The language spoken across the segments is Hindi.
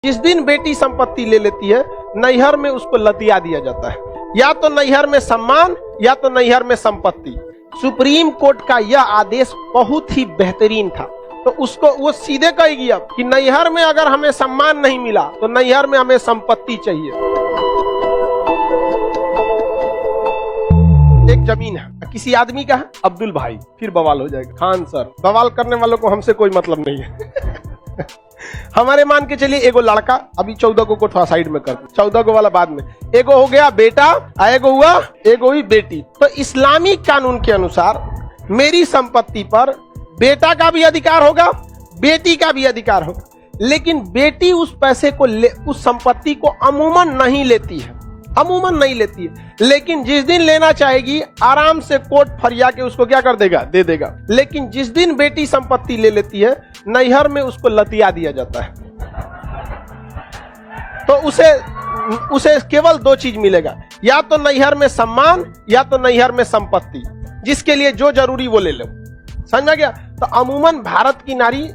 जिस दिन बेटी संपत्ति ले लेती है, नैहर में उसको लतिया दिया जाता है, या तो नैहर में सम्मान या तो नैहर में संपत्ति। सुप्रीम कोर्ट का यह आदेश बहुत ही बेहतरीन था, तो उसको वो सीधे कहेगी अब कि नैहर में अगर हमें सम्मान नहीं मिला तो नैहर में हमें संपत्ति चाहिए। एक जमीन है, किसी आदमी का है, अब्दुल भाई, फिर बवाल हो जाएगा। खान सर, बवाल करने वालों को हमसे कोई मतलब नहीं है। हमारे मान के चलिए एगो लड़का, अभी 14 को थोड़ा साइड में कर, 14 को वाला बाद में, एगो हो गया बेटा, एगो हुआ, एगो हुई बेटी। तो इस्लामिक कानून के अनुसार मेरी संपत्ति पर बेटा का भी अधिकार होगा, बेटी का भी अधिकार होगा, लेकिन बेटी उस पैसे को उस संपत्ति को अमूमन नहीं लेती है, अमूमन नहीं लेती है। लेकिन जिस दिन लेना चाहेगी आराम से कोर्ट फरिया के उसको क्या कर देगा, दे देगा। लेकिन जिस दिन बेटी संपत्ति ले लेती है, नैहर में उसको लतिया दिया जाता है। तो उसे केवल दो चीज मिलेगा, या तो नैहर में सम्मान या तो नैहर में संपत्ति, जिसके लिए जो जरूरी वो ले लो। समझ में गया? तो अमूमन भारत की नारी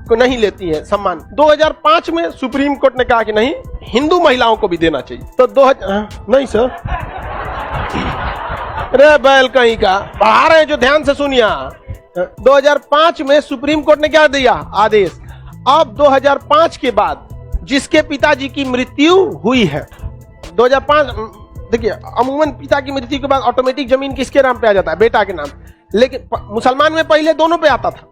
को नहीं लेती है सम्मान। 2005 में सुप्रीम कोर्ट ने कहा कि नहीं, हिंदू महिलाओं को भी देना चाहिए। तो नहीं सर, रे बैल कहीं का बढ़ा रहे हैं जो, ध्यान से सुनिए। 2005 में सुप्रीम कोर्ट ने क्या दिया आदेश, अब 2005 के बाद जिसके पिताजी की मृत्यु हुई है, 2005 देखिए, अमूमन पिता की मृत्यु के बाद ऑटोमेटिक जमीन किसके नाम पे आ जाता है, बेटा के नाम। लेकिन मुसलमान में पहले दोनों पे आता था,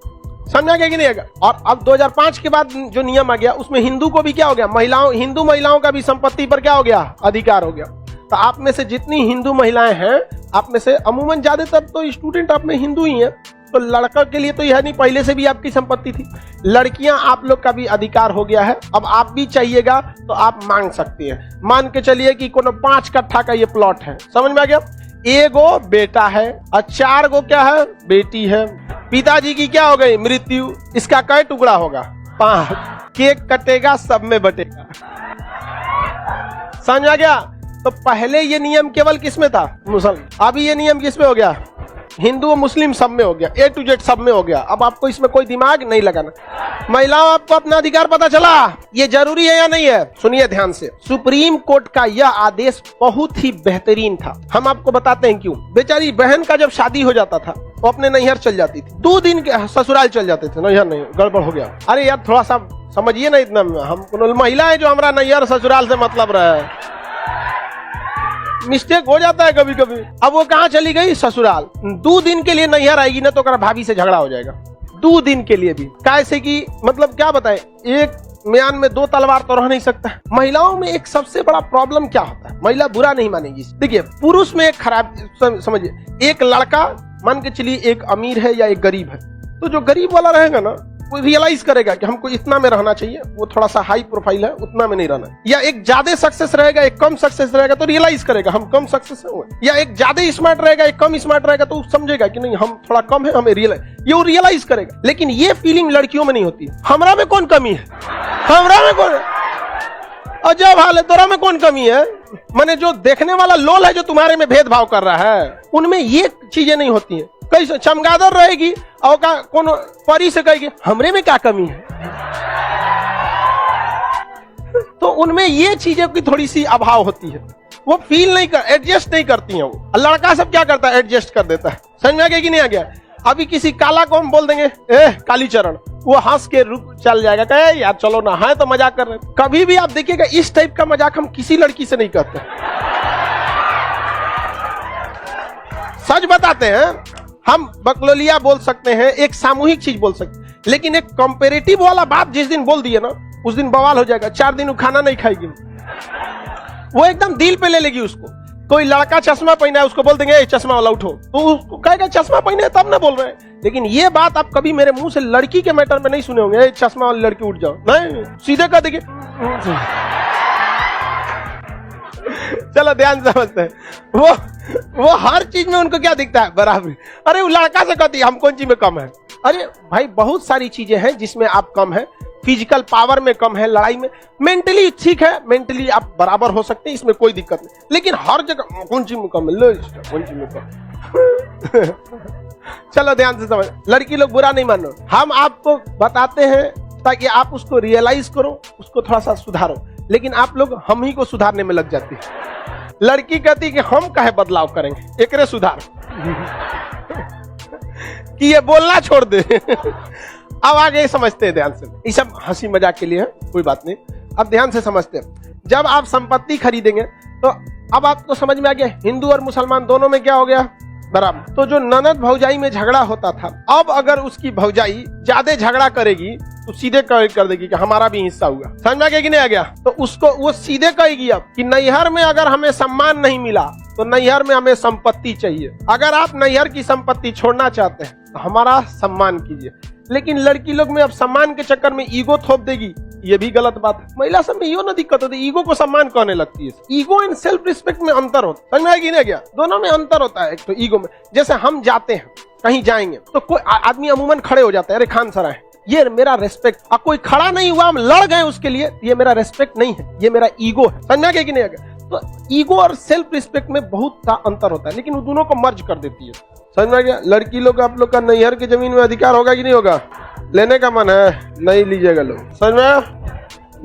समझा गया कि नहीं आएगा? और अब 2005 के बाद जो नियम आ गया उसमें हिंदू को भी क्या हो गया, हिंदू महिलाओं का भी संपत्ति पर क्या हो गया, अधिकार हो गया। तो आप में से जितनी हिंदू महिलाएं हैं, आप में से अमूमन ज्यादातर तो स्टूडेंट आप में हिंदू ही हैं, तो लड़का के लिए तो यह नहीं, पहले से भी आपकी संपत्ति थी। लड़कियां, आप लोग का भी अधिकार हो गया है। अब आप भी चाहिएगा तो आप मांग सकते हैं। मान के चलिए कि कोनो 5 कट्ठा का ये प्लॉट है, समझ में आ गया? एगो बेटा है और 4 गो क्या है, बेटी है। पिताजी की क्या हो गई, मृत्यु, इसका कई टुकड़ा होगा, 5। केक कटेगा, सब में बटेगा। समझ आ गया? तो पहले ये नियम केवल किस में था, मुसलमान। अभी ये नियम किस में हो गया, हिंदू और मुस्लिम सब में हो गया, A to Z सब में हो गया। अब आपको इसमें कोई दिमाग नहीं लगाना। महिलाओं, आपको अपना अधिकार पता चला, ये जरूरी है या नहीं है? सुनिए ध्यान से, सुप्रीम कोर्ट का यह आदेश बहुत ही बेहतरीन था। हम आपको बताते हैं क्यों। बेचारी बहन का जब शादी हो जाता था, वो अपने नैहर चल जाती थी, 2 दिन के ससुराल चल जाते थे। नैहर नहीं, गड़बड़ हो गया। अरे यार थोड़ा सा समझिए ना, इतना हम महिला है जो हमारा नैहर ससुराल से मतलब रहा है, मिस्टेक हो जाता है कभी कभी। अब वो कहाँ चली गई, ससुराल। 2 दिन के लिए नैहर आएगी ना तो कर भाभी से झगड़ा हो जाएगा, 2 दिन के लिए भी। कैसे कि मतलब क्या बताएं, एक म्यान में 2 तलवार तो रह नहीं सकता। महिलाओं में एक सबसे बड़ा प्रॉब्लम क्या होता है, महिला बुरा नहीं मानेगी। देखिए, पुरुष में एक खराब समझिए, एक लड़का मान के चलिए एक अमीर है या एक गरीब है, तो जो गरीब वाला रहेगा ना, वो रियलाइज करेगा कि हमको इतना में रहना चाहिए, वो थोड़ा सा हाई प्रोफाइल है, उतना में नहीं रहना। या एक ज्यादा सक्सेस रहेगा, एक कम सक्सेस रहेगा, तो रियलाइज करेगा हम कम सक्सेस है। या एक ज्यादा स्मार्ट रहेगा, एक कम स्मार्ट रहेगा, तो समझेगा कि नहीं हम थोड़ा कम है, हमें ये रियलाइज करेगा। लेकिन ये फीलिंग लड़कियों में नहीं होती। हमरा में कौन कमी है, हमरा में कौन, अजब हाल है, तोरा में कौन कमी है। माने जो देखने वाला लोल है, जो तुम्हारे में भेदभाव कर रहा है, उनमें ये चीजें नहीं होती है। कैसे चमगादड़ रहेगी और कोनो परी से कहेगी हमरे में क्या कमी है, तो उनमें ये चीजें की थोड़ी सी अभाव होती है, वो फील नहीं कर, एडजस्ट नहीं करती हैं वो। लड़का सब क्या करता है, एडजस्ट कर देता है। समझ में आ गया कि नहीं आ गया? अभी किसी काला को हम बोल देंगे कालीचरण, वो हंस के रुक चल जाएगा, कहे यार चलो ना, है तो मजाक कर रहे हैं। कभी भी आप देखिएगा इस टाइप का मजाक हम किसी लड़की से नहीं करते, सच बताते हैं। हम बकलोलिया बोल सकते हैं, एक सामूहिक चीज बोल सकते हैं, लेकिन एक कंपेरेटिव वाला बात जिस दिन बोल दिए ना, उस दिन बवाल हो जाएगा। 4 दिन वो खाना नहीं खाएगी, वो एकदम दिल पे ले लेगी उसको। कोई लड़का चश्मा पहना है, उसको बोल देंगे चश्मा वाला उठो, तो उसको कहेगा चश्मा पहने तब ना बोल रहे हैं। लेकिन ये बात आप कभी मेरे मुंह से लड़की के मैटर में नहीं सुने होंगे, चश्मा वाली लड़की उठ जाओ, नहीं, सीधे कह देंगे। चलो ध्यान से समझते हैं, वो हर चीज में उनको क्या दिखता है, बराबर। अरे वो लड़का से कहती है हम कौन चीज में कम है। अरे भाई बहुत सारी चीजें हैं जिसमें आप कम है, फिजिकल पावर में कम है, लड़ाई में, मेंटली ठीक है, मेंटली आप बराबर हो सकते हैं, इसमें कोई दिक्कत नहीं। लेकिन हर जगह कौन चीज में कम है, कौन चीज में कम। चलो ध्यान से समझ, लड़की लोग बुरा नहीं मानो, हम आपको बताते हैं ताकि आप उसको रियलाइज करो, उसको थोड़ा सा सुधारो। लेकिन आप लोग हम ही को सुधारने में लग जाते हैं। लड़की कहती कि हम काहे बदलाव करेंगे, एकरे सुधार कि ये बोलना छोड़ दे। अब आगे समझते हैं ध्यान से, ये सब हंसी मजाक के लिए है, कोई बात नहीं। अब ध्यान से समझते हैं, जब आप संपत्ति खरीदेंगे तो अब आपको समझ में आ गया हिंदू और मुसलमान दोनों में क्या हो गया, बराबर। तो जो ननद भौजाई में झगड़ा होता था, अब अगर उसकी भौजाई ज्यादा झगड़ा करेगी तो सीधे कर देगी कि हमारा भी हिस्सा हुआ। समझ में आ गया कि नहीं आ गया? तो उसको वो सीधे कहेगी अब कि नैहर में अगर हमें सम्मान नहीं मिला तो नैहर में हमें संपत्ति चाहिए। अगर आप नैहर की संपत्ति छोड़ना चाहते हैं तो हमारा सम्मान कीजिए। लेकिन लड़की लोग में अब सम्मान के चक्कर में ईगो थोप देगी, ये भी गलत बात है। महिला सब में यो ना दिक्कत होती, ईगो को सम्मान कहने लगती है। ईगो एंड सेल्फ रिस्पेक्ट में अंतर होता है, समझ में आएगी नहीं क्या? दोनों में अंतर होता है। एक तो ईगो में, जैसे हम जाते हैं कहीं जाएंगे तो कोई आदमी अमूमन खड़े हो जाता है, अरे खान सर है, ये मेरा रेस्पेक्ट। अब कोई खड़ा नहीं हुआ, हम लड़ गए उसके लिए, ये मेरा रेस्पेक्ट नहीं है, ये मेरा ईगो है। समझ में आ गया कि नहीं आ गया? तो ईगो और सेल्फ रिस्पेक्ट में बहुत सा अंतर होता है, लेकिन वो दोनों को मर्ज कर देती है। समझ में आ गया? लड़की लोग, आप लोग का नैहर की जमीन में अधिकार होगा कि नहीं होगा? लेने का मन है, नहीं लीजिएगा लोग, समझ में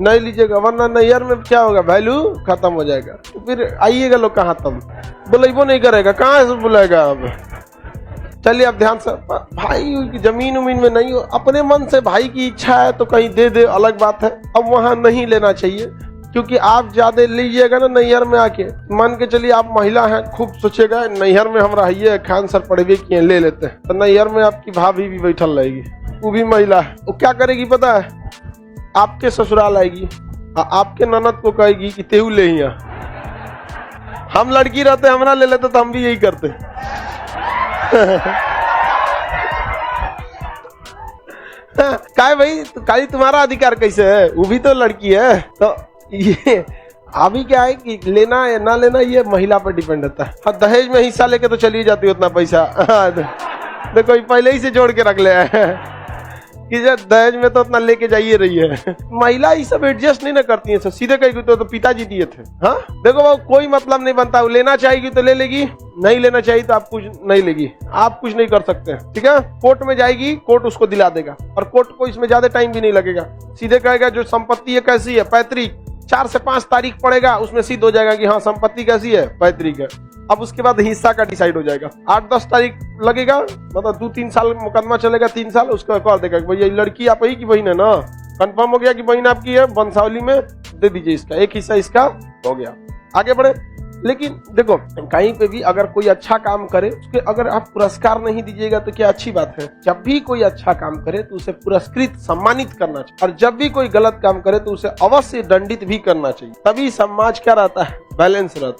नहीं लीजिएगा, वरना नैहर में क्या होगा, वैल्यू खत्म हो जाएगा। तो फिर आइएगा लोग कहाँ, तब बुलाइबो नहीं करेगा, कहाँ से बुलाएगा? अब चलिए अब ध्यान से, भाई की जमीन उमीन में नहीं हो, अपने मन से भाई की इच्छा है तो कहीं दे दे, अलग बात है। अब वहां नहीं लेना चाहिए, क्योंकि आप ज्यादा लीजिएगा ना नैहर में आके, मान के चलिए आप महिला हैं, खूब सोचेगा नैहर में हम रहिए, खान सर पढ़े किए, ले लेते हैं, तो नैहर में आपकी भाभी भी बैठल रहेगी, वो भी महिला है। वो क्या करेगी पता है? आपके ससुराल आएगी, आपके ननद को कहेगी कि तेहू ले ही। हम लड़की रहते हमारा ले लेते तो हम भी यही करते। काय भाई, काली तुम्हारा अधिकार कैसे है, वो भी तो लड़की है। तो ये अभी क्या है कि लेना या ना लेना ये महिला पर डिपेंड होता है। हाँ, दहेज में हिस्सा लेके तो चली जाती है उतना पैसा, तो कोई पहले ही से जोड़ के रख ले कि दहेज में तो उतना लेके जाइए रही है। महिला ये सब एडजस्ट नहीं ना करती है, सीधे कही तो पिताजी दिए थे। हाँ देखो वो कोई मतलब नहीं बनता, वो लेना चाहेगी तो ले लेगी, नहीं लेना चाहिए तो आप कुछ नहीं लेगी, आप कुछ नहीं कर सकते। ठीक है, कोर्ट में जाएगी, कोर्ट उसको दिला देगा, और कोर्ट को इसमें ज्यादा टाइम भी नहीं लगेगा। सीधे कहेगा जो संपत्ति है कैसी है, पैतृक, 4 से 5 तारीख पड़ेगा, उसमें सिद्ध हो जाएगा कि हाँ संपत्ति कैसी है, पैतृक है। अब उसके बाद हिस्सा का डिसाइड हो जाएगा। 8-10 तारीख लगेगा, मतलब 2-3 साल मुकदमा चलेगा, 3 साल, उसका कॉल देगा कि भैया लड़की आप ही की बहन है ना, कंफर्म हो गया कि बहन आपकी है, वंशावली में दे दीजिए इसका, एक हिस्सा इसका हो गया, आगे बढ़े। लेकिन देखो कहीं पे भी अगर कोई अच्छा काम करे, उसके अगर आप पुरस्कार नहीं दीजिएगा तो क्या अच्छी बात है? जब भी कोई अच्छा काम करे तो उसे पुरस्कृत सम्मानित करना चाहिए, और जब भी कोई गलत काम करे तो उसे अवश्य दंडित भी करना चाहिए। तभी समाज क्या रहता है, बैलेंस रहता है।